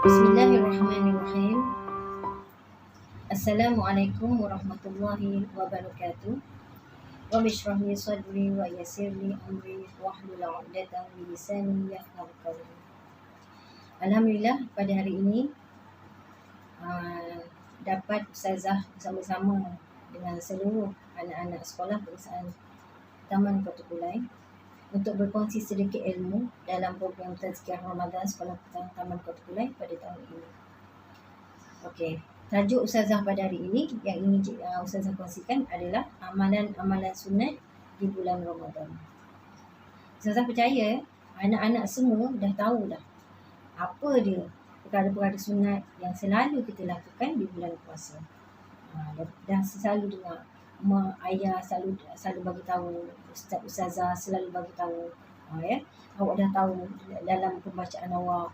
Bismillahirrahmanirrahim. Assalamualaikum warahmatullahi wabarakatuh. Rabbi shrah li sadri wa yassir li amri wahlul 'uqdatam min lisani yafqahu qawli. Alhamdulillah, pada hari ini dapat ustazah bersama-sama dengan seluruh anak-anak sekolah perusahaan Taman Kota Kulai untuk berkongsi sedikit ilmu dalam program Tazkiyah Ramadan Sekolah Petang Taman Kota Kulai pada tahun ini. Okey, tajuk ustazah pada hari ini yang ingin ustazah kongsikan adalah amalan-amalan sunat di bulan Ramadan. Ustazah percaya anak-anak semua dah tahu dah apa dia perkara-perkara sunat yang selalu kita lakukan di bulan puasa. Dah selalu dengar mak ayah selalu bagi tahu, ustazah selalu bagi tahu, ya. Awak dah tahu dalam pembacaan awak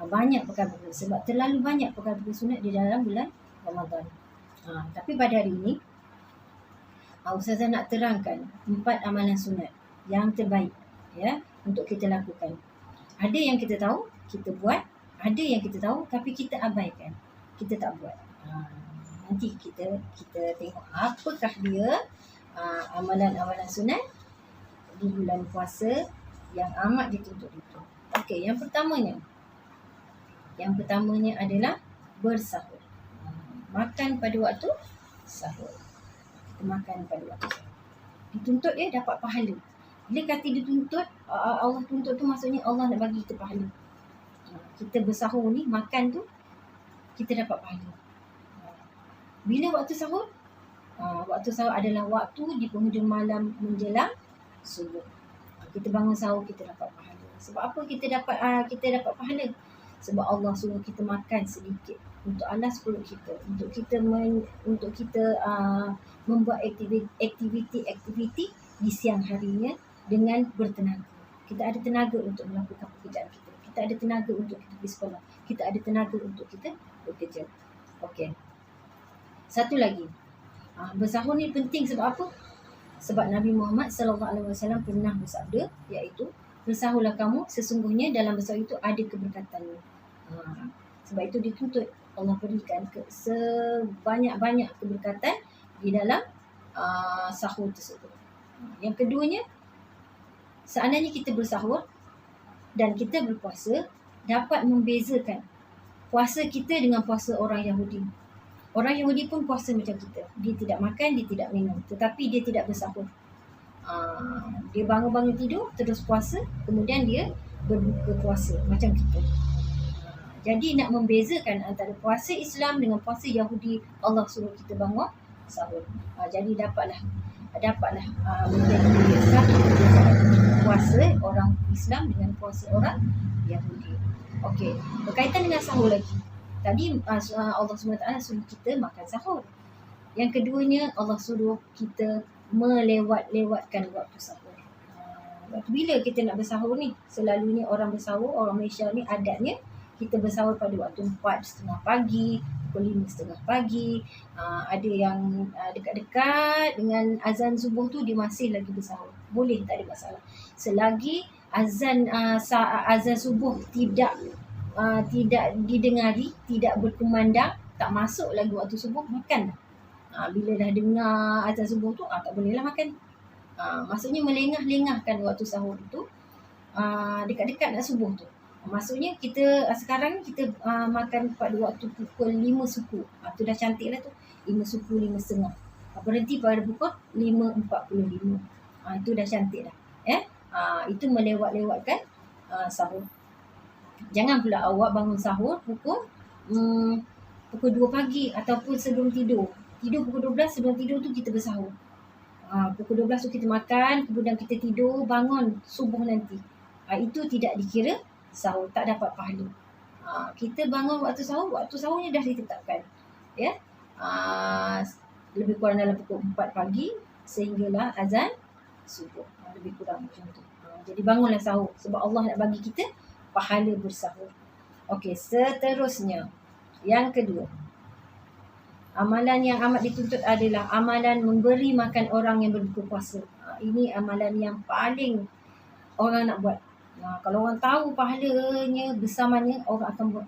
banyak perkara-perkara, sebab terlalu banyak perkara-perkara sunat di dalam bulan Ramadan. Tapi pada hari ini ustazah nak terangkan 4 amalan sunat yang terbaik, ya, untuk kita lakukan. Ada yang kita tahu kita buat, ada yang kita tahu tapi kita abaikan, kita tak buat. Nanti kita tengok apakah dia amalan-amalan sunat di bulan puasa yang amat dituntut itu. Okey, yang pertamanya adalah bersahur. Makan pada waktu sahur. Kita makan pada waktu sahur. Dituntut dia dapat pahala. Bila kata dituntut, Allah tuntut tu maksudnya Allah nak bagi kita pahala. Kita bersahur ni, makan tu, kita dapat pahala. Bila waktu sahur? Waktu sahur adalah waktu di penghujung malam menjelang subuh. Kita bangun sahur, kita dapat pahala. Sebab apa kita dapat pahala? Sebab Allah suruh kita makan sedikit untuk alas perut kita, untuk kita membuat aktiviti di siang harinya dengan bertenaga. Kita ada tenaga untuk melakukan pekerjaan kita. Kita ada tenaga untuk kita pergi sekolah. Kita ada tenaga untuk kita bekerja. Okey. Satu lagi. Bersahur ni penting sebab apa? Sebab Nabi Muhammad SAW pernah bersabda, iaitu bersahurlah kamu, sesungguhnya dalam bersahur itu ada keberkatannya. Sebab itu dituntut Allah berikan sebanyak-banyak keberkatan di dalam sahur tersebut. Yang keduanya, seandainya kita bersahur dan kita berpuasa, dapat membezakan puasa kita dengan puasa orang Yahudi. Orang Yahudi pun puasa macam kita. Dia tidak makan, dia tidak minum, tetapi dia tidak bersahur. Dia bangun tidur, terus puasa, kemudian dia berbuka puasa macam kita. Jadi nak membezakan antara puasa Islam dengan puasa Yahudi, Allah suruh kita bangun sahur. Jadi dapatlah menjadi satu perbezaan puasa orang Islam dengan puasa orang Yahudi. Okey, berkaitan dengan sahur lagi. Tadi Allah SWT suruh kita makan sahur. Yang keduanya, Allah suruh kita melewatkan waktu sahur. Waktu bila kita nak bersahur ni? Selalunya orang bersahur, orang Malaysia ni adatnya kita bersahur pada waktu 4:30 pagi, pukul 5:30 pagi. Ada yang dekat-dekat dengan azan subuh tu dia masih lagi bersahur. Boleh, tak ada masalah. Selagi azan subuh tidak didengari, tidak berkumandang, tak masuk lagi waktu subuh, makan dah. Bila dah dengar azan subuh tu, tak bolehlah makan. Maksudnya melengah-lengahkan waktu sahur tu, dekat-dekat nak subuh tu. Maksudnya kita sekarang kita makan pada waktu pukul 5 suku. Tu dah cantik lah tu. 5 suku, 5:30. Berhenti pada pukul 5:45. Itu dah cantik dah. Itu melewat-lewatkan sahur. Jangan pula awak bangun sahur pukul 2 pagi ataupun sebelum tidur. Tidur pukul 12, sebelum tidur tu kita bersahur. Pukul 12 tu kita makan, kemudian kita tidur, bangun subuh nanti. Itu tidak dikira sahur, tak dapat pahala. Kita bangun waktu sahurnya dah ditetapkan. Ya. Lebih kurang dalam pukul 4 pagi sehinggalah azan subuh. Lebih kurang macam tu. Jadi bangunlah sahur sebab Allah nak bagi kita pahala bersahur. Okey, seterusnya. Yang kedua, amalan yang amat dituntut adalah amalan memberi makan orang yang berbuka puasa. Ini amalan yang paling orang nak buat. Kalau orang tahu pahalanya, bersamanya, orang akan buat.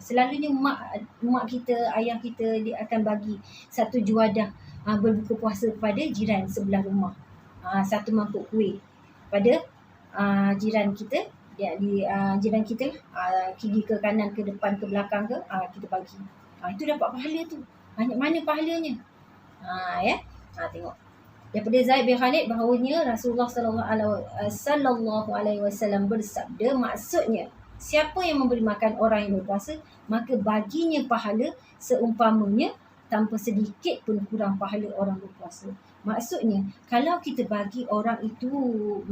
Selalunya mak kita, ayah kita, dia akan bagi satu juadah berbuka puasa kepada jiran sebelah rumah. Satu mangkuk kuih pada jiran kita. Jiran kita lah, kiri ke kanan ke depan ke belakang ke, kita bagi. Itu dapat pahala tu. Banyak mana pahalanya. Tengok. Daripada Zaid bin Khalid bahawanya Rasulullah sallallahu alaihi wasallam bersabda, maksudnya siapa yang memberi makan orang yang berpuasa, maka baginya pahala seumpamanya tanpa sedikit pun kurang pahala orang berpuasa. Maksudnya, kalau kita bagi orang itu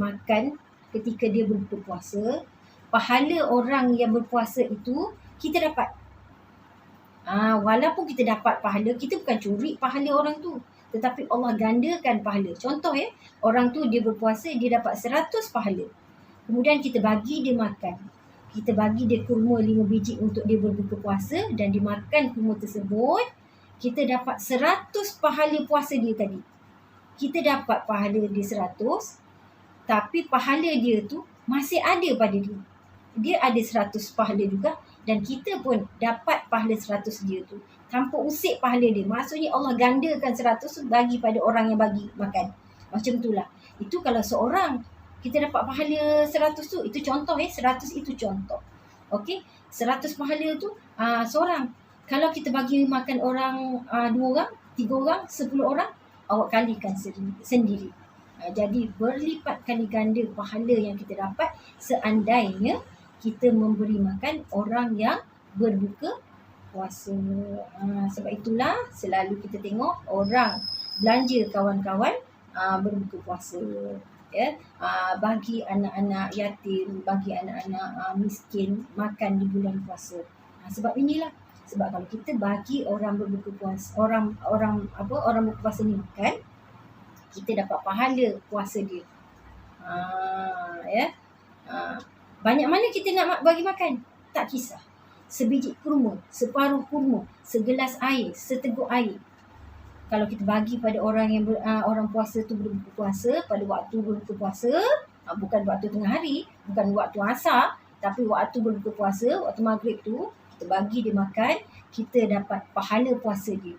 makan ketika dia berbuka puasa, pahala orang yang berpuasa itu kita dapat. Walaupun kita dapat pahala, kita bukan curi pahala orang tu, tetapi Allah gandakan pahala. Contoh orang tu dia berpuasa, dia dapat 100 pahala. Kemudian kita bagi dia makan. Kita bagi dia kurma 5 biji untuk dia berbuka puasa, dan dia makan kurma tersebut, kita dapat 100 pahala puasa dia tadi. Kita dapat pahala dia 100, tapi pahala dia tu masih ada pada dia. Dia ada 100 pahala juga, dan kita pun dapat pahala 100 dia tu tanpa usik pahala dia. Maksudnya Allah gandakan 100 bagi pada orang yang bagi makan. Macam itulah. Itu kalau seorang kita dapat pahala 100 tu, itu contoh 100 itu contoh. Okey, 100 pahala tu seorang. Kalau kita bagi makan orang 2 orang, 3 orang, 10 orang, awak kalikan sendiri. Jadi berlipat kali ganda pahala yang kita dapat seandainya kita memberi makan orang yang berbuka puasa. Sebab itulah selalu kita tengok orang belanja kawan-kawan berbuka puasa. Bagi anak-anak yatim, bagi anak-anak miskin makan di bulan puasa. Sebab inilah, sebab kalau kita bagi orang berbuka puasa, orang berbuka puasa ni makan, kita dapat pahala puasa dia. Banyak mana kita nak bagi makan, tak kisah. Sebiji kurma, separuh kurma, segelas air, seteguk air. Kalau kita bagi pada orang yang orang puasa tu berbuka puasa, pada waktu berbuka puasa, bukan waktu tengah hari, bukan waktu asar, tapi waktu berbuka puasa, waktu maghrib tu, kita bagi dia makan, kita dapat pahala puasa dia.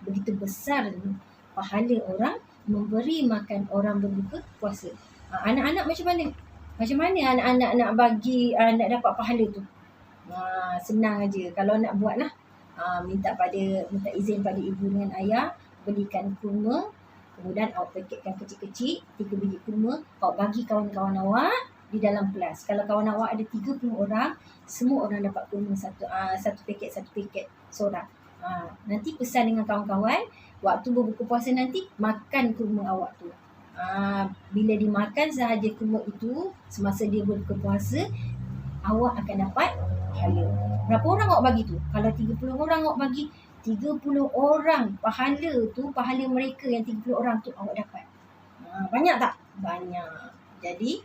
Begitu besar pahala orang memberi makan orang berbuka puasa. Anak-anak macam mana? Macam mana anak-anak nak bagi, nak dapat pahala tu? Senang aja. Kalau nak buat lah, minta izin pada ibu dengan ayah, belikan kurma, kemudian awak paketkan kecil-kecil, 3 biji kurma, awak bagi kawan-kawan awak di dalam kelas. Kalau kawan awak ada 30 orang, semua orang dapat kurma satu paket seorang. Nanti pesan dengan kawan-kawan, waktu berbuka puasa nanti makan kurma awak tu. Bila dimakan sahaja kurma itu semasa dia berbuka puasa, awak akan dapat pahala. Berapa orang awak bagi tu? Kalau 30 orang awak bagi, 30 orang pahala tu, pahala mereka yang 30 orang tu awak dapat. Banyak tak? Banyak. Jadi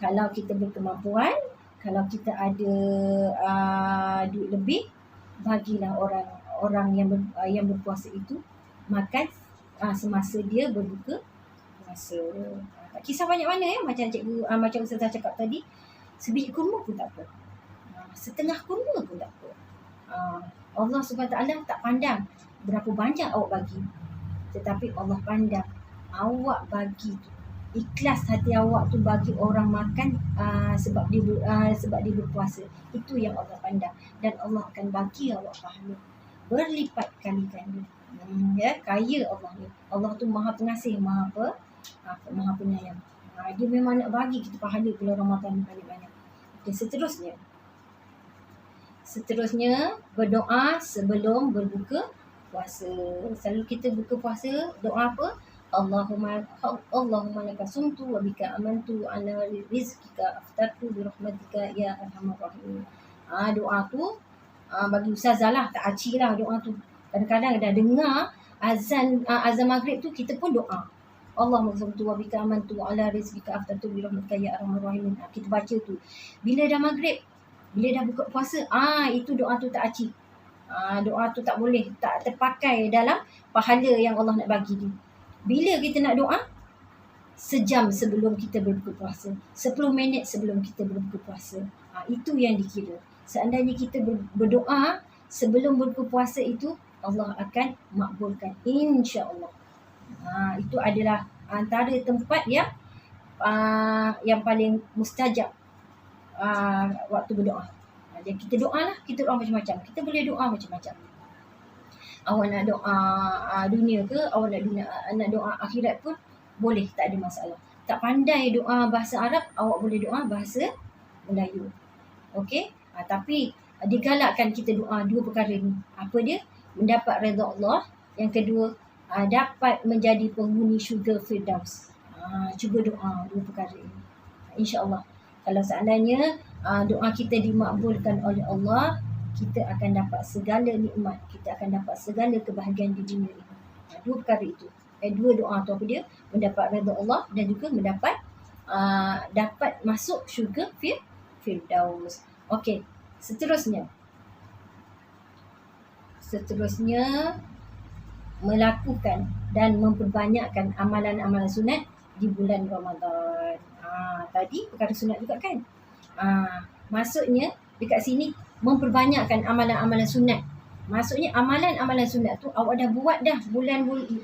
kalau kita berkemampuan, kalau kita ada duit lebih, bagilah orang yang berpuasa itu makan semasa dia berbuka puasa. Tak kisah banyak mana macam cikgu, macam Ustazah cakap tadi, sebiji kurma pun tak apa, setengah kurma pun tak apa. Allah SWT tak pandang berapa banyak awak bagi, tetapi Allah pandang awak bagi tu, ikhlas hati awak tu bagi orang makan sebab dia berpuasa. Itu yang Allah pandang, dan Allah akan bagi awak pahala berlipat kali ganda. Kaya Allah ni. Allah tu Maha Pengasih, Maha Penyayang. Dia memang nak bagi kita pahala bulan Ramadan banyak-banyak. Okay, seterusnya berdoa sebelum berbuka puasa. Selalu kita buka puasa doa apa? Allahumma laka sumtu wa bika amantu ala rizqika aftartu bi rahmatika ya arhamar rahimin. Doa tu bagi ustazah lah, tak aci lah doa tu. Kadang-kadang dah dengar azan maghrib tu, kita pun doa. Allahumma sumtu wa bika amantu ala rizqika aftartu bi rahmatika ya arhamar rahimin. Kita baca tu. Bila dah maghrib, bila dah buka puasa, itu doa tu tak aci. Doa tu tak boleh, tak terpakai dalam pahala yang Allah nak bagi dia. Bila kita nak doa, sejam sebelum kita berbuka puasa, 10 minit sebelum kita berbuka puasa. Itu yang dikira. Seandainya kita berdoa sebelum berbuka puasa itu, Allah akan makbulkan, insya-Allah. Itu adalah antara tempat yang paling mustajab waktu berdoa. Jadi kita doa lah, kita doa macam-macam. Kita boleh doa macam-macam. Awak nak doa dunia ke, awak nak doa akhirat pun boleh, tak ada masalah. Tak pandai doa bahasa Arab, awak boleh doa bahasa Melayu. Okey? Tapi digalakkan kita doa dua perkara ni. Apa dia? Mendapat redha Allah. Yang kedua, dapat menjadi penghuni syurga Firdaus. Cuba doa dua perkara ini. InsyaAllah. Kalau seandainya doa kita dimakbulkan oleh Allah, kita akan dapat segala nikmat, kita akan dapat segala kebahagiaan di dunia ini. Dua perkara itu. Dua doa tu apa dia? Mendapat redha Allah dan juga mendapat dapat masuk syurga Firdaus. Okey, seterusnya melakukan dan memperbanyakkan amalan-amalan sunat di bulan Ramadan. Tadi perkara sunat juga kan? Maksudnya dekat sini memperbanyakkan amalan-amalan sunat. Maksudnya amalan-amalan sunat tu awak dah buat dah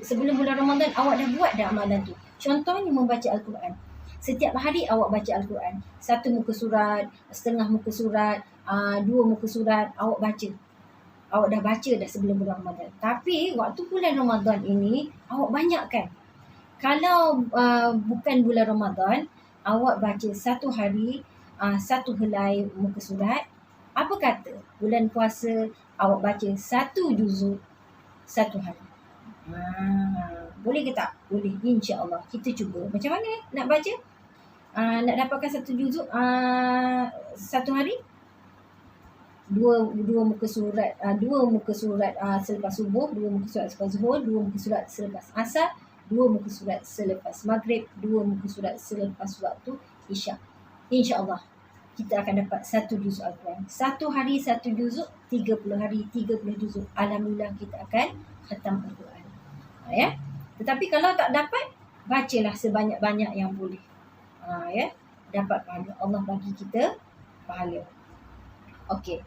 sebelum bulan Ramadan, awak dah buat dah amalan tu. Contohnya membaca Al-Quran. Setiap hari awak baca Al-Quran. 1 muka surat, setengah muka surat, 2 muka surat awak baca. Awak dah baca dah sebelum bulan Ramadan. Tapi waktu bulan Ramadan ini awak banyakkan. Kalau bukan bulan Ramadan, awak baca satu hari 1 helai muka surat. Apa kata bulan puasa awak baca 1 juzuk 1 hari. Boleh ke tak? Boleh, insya-Allah. Kita cuba. Macam mana nak baca? Nak dapatkan 1 juzuk 1 hari? 2 muka surat, 2 muka surat selepas subuh, 2 muka surat selepas zuhur, 2 muka surat selepas asar, 2 muka surat selepas maghrib, 2 muka surat selepas waktu isyak. InsyaAllah kita akan dapat 1 juzuk Al-Quran. 1 hari 1 juzuk, 30 hari 30 juzuk. Alhamdulillah kita akan khatam Al-Quran. Ya. Tetapi kalau tak dapat, bacalah sebanyak-banyak yang boleh. Ya. Dapat pahala. Allah bagi kita pahala. Okey.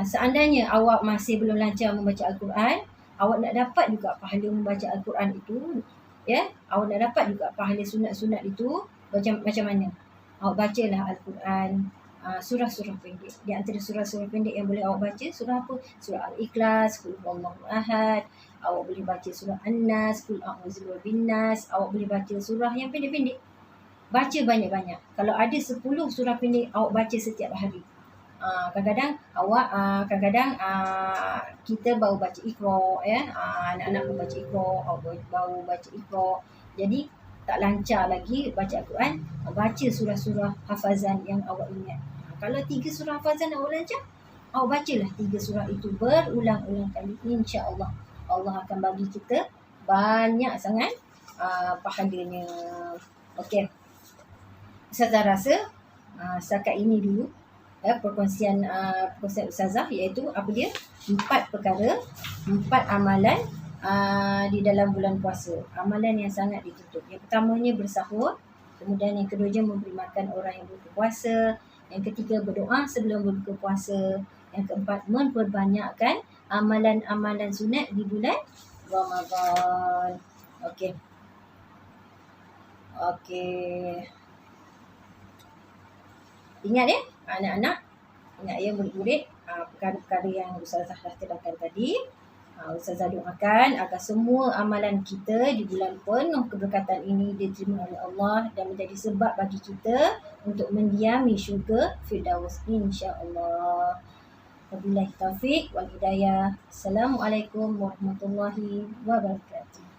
Seandainya awak masih belum lancar membaca Al-Quran, awak nak dapat juga pahala membaca Al-Quran itu, ya, awak nak dapat juga pahala sunat-sunat itu, macam mana? Awak bacalah Al-Quran, surah-surah pendek. Di antara surah-surah pendek yang boleh awak baca, surah apa? Surah Al-Ikhlas, Qul Huwallahu Ahad. Awak boleh baca surah An-Nas, Qul A'udzu Birabbin Nas. Awak boleh baca surah yang pendek-pendek. Baca banyak-banyak. Kalau ada 10 surah pendek, awak baca setiap hari. Kadang-kadang kita baru baca Iqra, ya. Anak-anak pun baca Iqra, awak baru baca Iqra. Jadi tak lancar lagi baca Al-Quran, baca surah-surah hafazan yang awak ingat. Kalau 3 surah hafazan awak lancar, awak bacalah 3 surah itu berulang-ulang kali. InsyaAllah Allah akan bagi kita banyak sangat pahalanya. Okey. Ustazah rasa setakat ini dulu perkongsian Ustazah, iaitu apa dia? 4 perkara, 4 amalan di dalam bulan puasa. Amalan yang sangat dituntut. Yang pertamanya bersahur, kemudian yang keduanya memberi makan orang yang berbuka puasa, yang ketiga berdoa sebelum berbuka puasa, yang keempat memperbanyakkan amalan-amalan sunat di bulan Ramadan. Okey. Ingat ya, anak-anak, ingat ya murid-murid, perkara-perkara yang Ustazah dah terangkan tadi. Ustazah doakan agar semua amalan kita di bulan penuh keberkatan ini diterima oleh Allah dan menjadi sebab bagi kita untuk mendiami syurga Firdaus, insya-Allah. Wabillahi taufiq wal hidayah. Assalamualaikum warahmatullahi wabarakatuh.